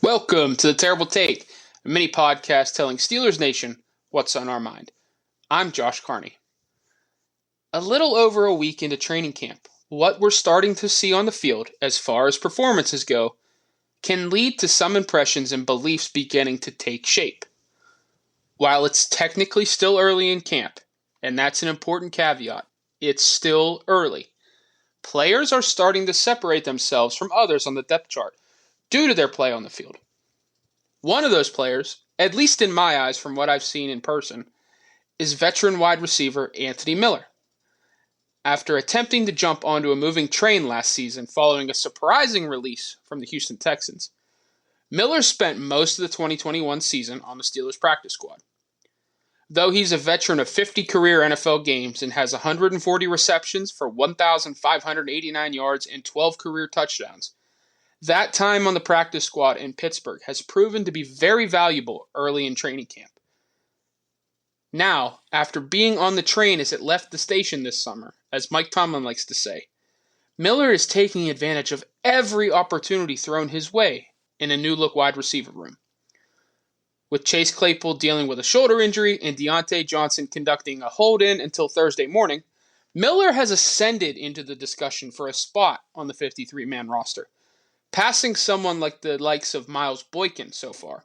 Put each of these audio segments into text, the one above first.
Welcome to The Terrible Take, a mini podcast telling Steelers Nation what's on our mind. I'm Josh Carney. A little over a week into training camp, what we're starting to see on the field, as far as performances go, can lead to some impressions and beliefs beginning to take shape. While it's technically still early in camp, and that's an important caveat, it's still early. Players are starting to separate themselves from others on the depth chart due to their play on the field. One of those players, at least in my eyes from what I've seen in person, is veteran wide receiver Anthony Miller. After attempting to jump onto a moving train last season following a surprising release from the Houston Texans, Miller spent most of the 2021 season on the Steelers practice squad. Though he's a veteran of 50 career NFL games and has 140 receptions for 1,589 yards and 12 career touchdowns, that time on the practice squad in Pittsburgh has proven to be very valuable early in training camp. Now, after being on the train as it left the station this summer, as Mike Tomlin likes to say, Miller is taking advantage of every opportunity thrown his way in a new-look wide receiver room. With Chase Claypool dealing with a shoulder injury and Deontay Johnson conducting a hold-in until Thursday morning, Miller has ascended into the discussion for a spot on the 53-man roster, passing someone like the likes of Miles Boykin so far,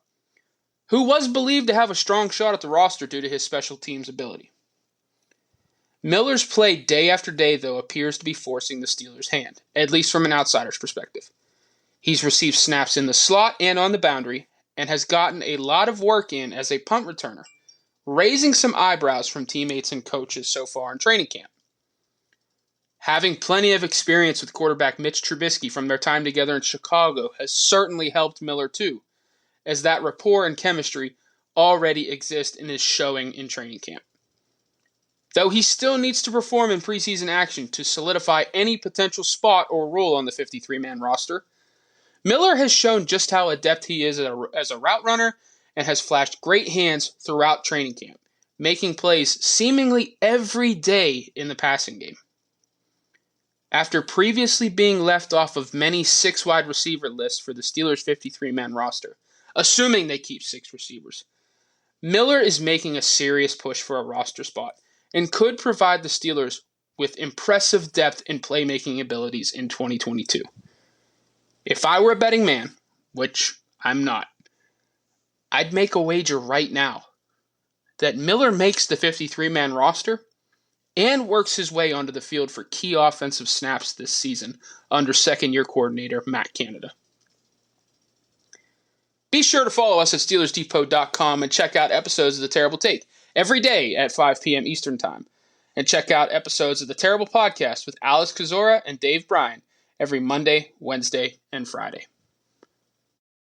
who was believed to have a strong shot at the roster due to his special teams ability. Miller's play day after day, though, appears to be forcing the Steelers' hand, at least from an outsider's perspective. He's received snaps in the slot and on the boundary, and has gotten a lot of work in as a punt returner, raising some eyebrows from teammates and coaches so far in training camp. Having plenty of experience with quarterback Mitch Trubisky from their time together in Chicago has certainly helped Miller too, as that rapport and chemistry already exist and is showing in training camp. Though he still needs to perform in preseason action to solidify any potential spot or role on the 53-man roster, Miller has shown just how adept he is as a route runner and has flashed great hands throughout training camp, making plays seemingly every day in the passing game. After previously being left off of many 6 wide receiver lists for the Steelers' 53-man roster, assuming they keep 6 receivers, Miller is making a serious push for a roster spot and could provide the Steelers with impressive depth and playmaking abilities in 2022. If I were a betting man, which I'm not, I'd make a wager right now that Miller makes the 53-man roster and works his way onto the field for key offensive snaps this season under second-year coordinator Matt Canada. Be sure to follow us at SteelersDepot.com and check out episodes of The Terrible Take every day at 5 p.m. Eastern Time. And check out episodes of The Terrible Podcast with Alex Kozora and Dave Bryan every Monday, Wednesday, and Friday.